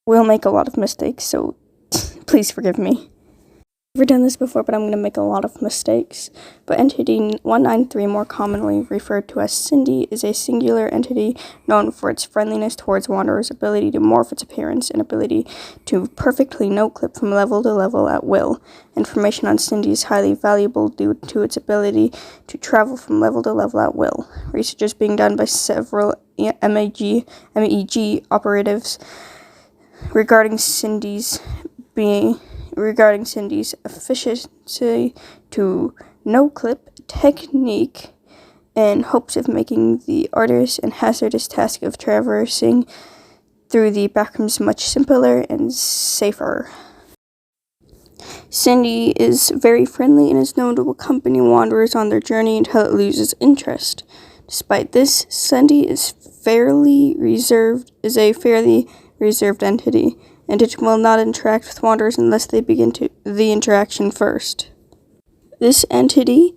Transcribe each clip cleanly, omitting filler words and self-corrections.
will make a lot of mistakes, so please forgive me. I've never done this before, but I'm going to make a lot of mistakes. But entity 193, more commonly referred to as Cindy, is a singular entity known for its friendliness towards wanderers, ability to morph its appearance, and ability to perfectly no-clip from level to level at will. Information on Cindy is highly valuable due to its ability to travel from level to level at will. Research is being done by several MEG operatives regarding Cindy's efficiency to no-clip technique in hopes of making the arduous and hazardous task of traversing through the backrooms much simpler and safer. Cindy is very friendly and is known to accompany wanderers on their journey until it loses interest. Despite this, Cindy is a fairly reserved entity, and it will not interact with wanderers unless they begin the interaction first. This entity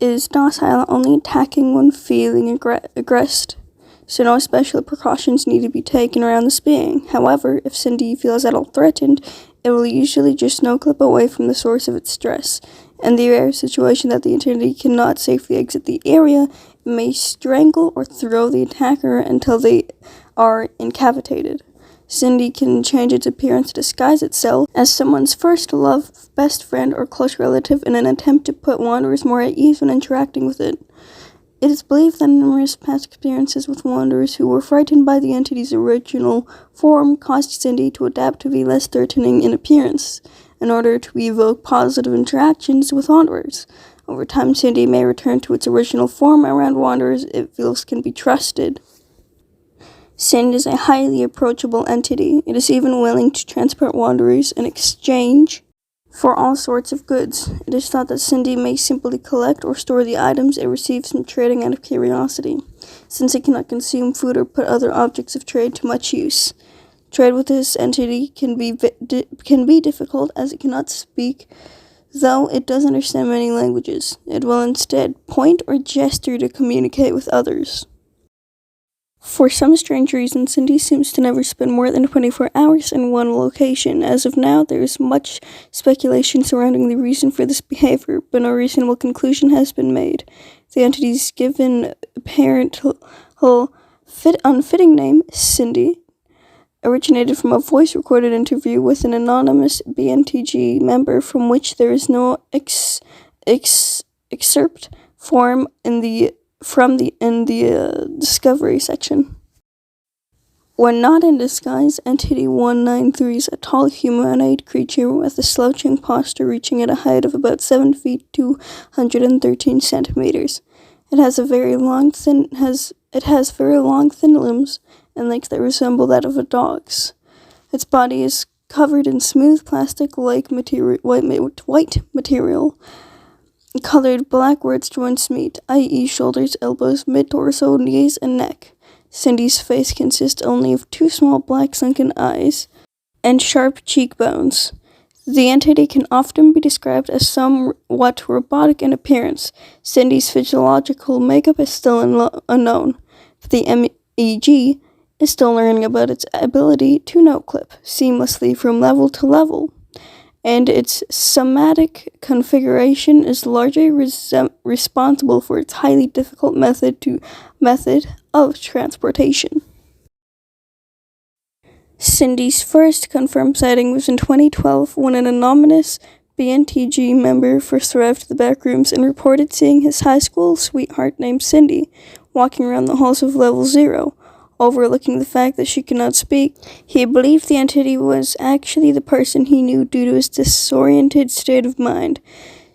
is docile, only attacking when feeling aggressed, so no special precautions need to be taken around this being. However, if Cindy feels at all threatened, it will usually just no-clip away from the source of its stress. In the rare situation that the entity cannot safely exit the area, it may strangle or throw the attacker until they are incapacitated. Cindy can change its appearance to disguise itself as someone's first love, best friend, or close relative in an attempt to put wanderers more at ease when interacting with it. It is believed that numerous past experiences with wanderers who were frightened by the entity's original form caused Cindy to adapt to be less threatening in appearance, in order to evoke positive interactions with wanderers. Over time, Cindy may return to its original form around wanderers it feels can be trusted. Cindy is a highly approachable entity. It is even willing to transport wanderers in exchange for all sorts of goods. It is thought that Cindy may simply collect or store the items it receives from trading out of curiosity, since it cannot consume food or put other objects of trade to much use. Trade with this entity can be difficult, as it cannot speak, though it does understand many languages. It will instead point or gesture to communicate with others. For some strange reason, Cindy seems to never spend more than 24 hours in one location. As of now, there is much speculation surrounding the reason for this behavior, but no reasonable conclusion has been made. The entity's given apparent unfitting name, Cindy, originated from a voice-recorded interview with an anonymous BNTG member from which there is no excerpt form in the discovery section. When not in disguise, Entity 193 is a tall humanoid creature with a slouching posture reaching at a height of about 7 feet to 113 centimeters. It has very long, thin limbs and legs that resemble that of a dog's. Its body is covered in smooth plastic-like white material, colored black where its joints meet, i.e. shoulders, elbows, mid-torso, knees, and neck. Cindy's face consists only of 2 small black sunken eyes and sharp cheekbones. The entity can often be described as somewhat robotic in appearance. Cindy's physiological makeup is still unknown, but the MEG is still learning about its ability to no-clip seamlessly from level to level, and its somatic configuration is largely responsible for its highly difficult method of transportation. Cindy's first confirmed sighting was in 2012 when an anonymous BNTG member first arrived at the backrooms and reported seeing his high school sweetheart named Cindy walking around the halls of Level 0. Overlooking the fact that she could not speak, he believed the entity was actually the person he knew due to his disoriented state of mind.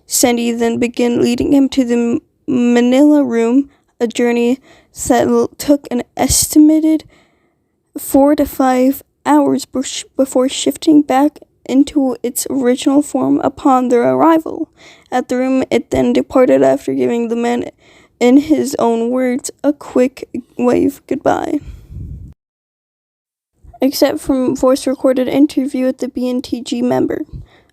Cindy then began leading him to the Manila room, a journey that took an estimated 4 to 5 hours before shifting back into its original form upon their arrival. At the room, it then departed after giving the man, in his own words, a quick wave goodbye. Except from voice-recorded interview with the BNTG member,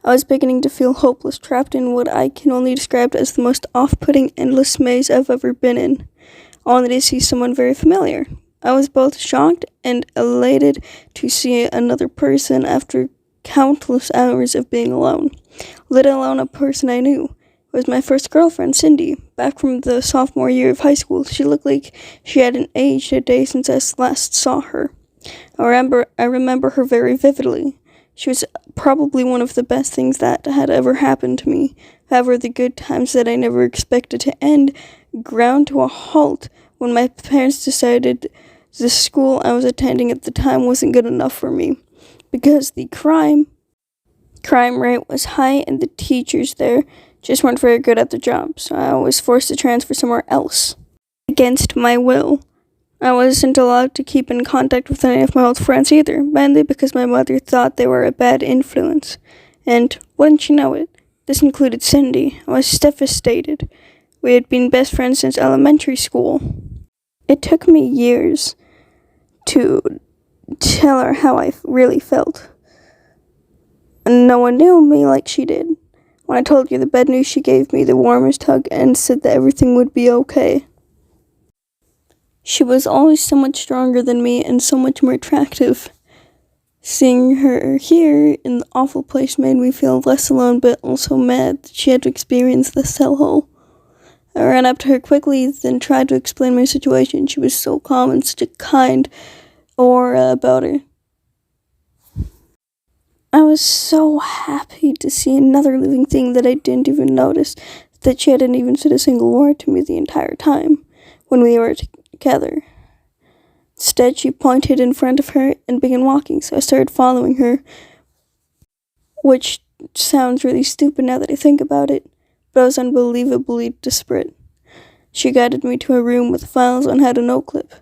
I was beginning to feel hopeless, trapped in what I can only describe as the most off-putting, endless maze I've ever been in. I wanted to see someone very familiar, I was both shocked and elated to see another person after countless hours of being alone, let alone a person I knew. It was my first girlfriend, Cindy, back from the sophomore year of high school. She looked like she hadn't aged a day since I last saw her. I remember her very vividly. She was probably one of the best things that had ever happened to me. However, the good times that I never expected to end ground to a halt when my parents decided the school I was attending at the time wasn't good enough for me, because the crime rate was high and the teachers there just weren't very good at their job, so I was forced to transfer somewhere else. Against my will. I wasn't allowed to keep in contact with any of my old friends either, mainly because my mother thought they were a bad influence. And wouldn't you know it, this included Cindy. I was devastated. We had been best friends since elementary school. It took me years to tell her how I really felt. And no one knew me like she did. When I told you the bad news, she gave me the warmest hug and said that everything would be okay. She was always so much stronger than me and so much more attractive. Seeing her here in the awful place made me feel less alone, but also mad that she had to experience this hellhole. I ran up to her quickly, then tried to explain my situation. She was so calm and such a kind aura about her. I was so happy to see another living thing that I didn't even notice, that she hadn't even said a single word to me the entire time when we were together. Instead, she pointed in front of her and began walking, so I started following her, which sounds really stupid now that I think about it, but I was unbelievably desperate. She guided me to a room with files and had a note clip,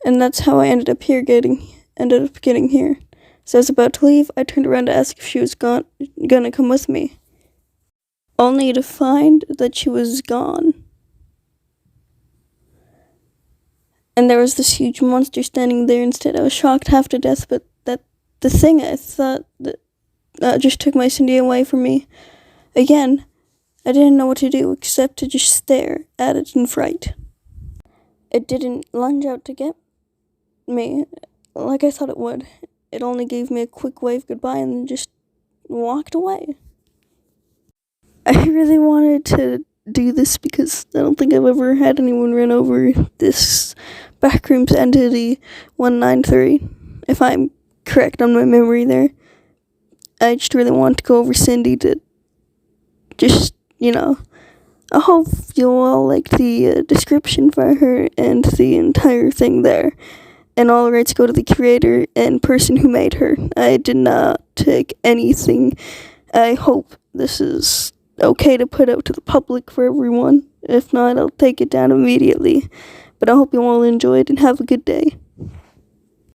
and that's how I ended up getting here. So I was about to leave. I turned around to ask if she was gonna come with me, only to find that she was gone. And there was this huge monster standing there instead. I was shocked half to death, but that the thing I thought that just took my Cindy away from me. Again, I didn't know what to do except to just stare at it in fright. It didn't lunge out to get me like I thought it would. It only gave me a quick wave goodbye and then just walked away. I really wanted to do this because I don't think I've ever had anyone run over this backrooms entity 193, if I'm correct on my memory there. I just really want to go over Cindy to just, I hope you all like the description for her and the entire thing there. And all rights go to the creator and person who made her. I did not take anything. I hope this is okay to put out to the public for everyone. If not, I'll take it down immediately. But I hope you all enjoyed and have a good day.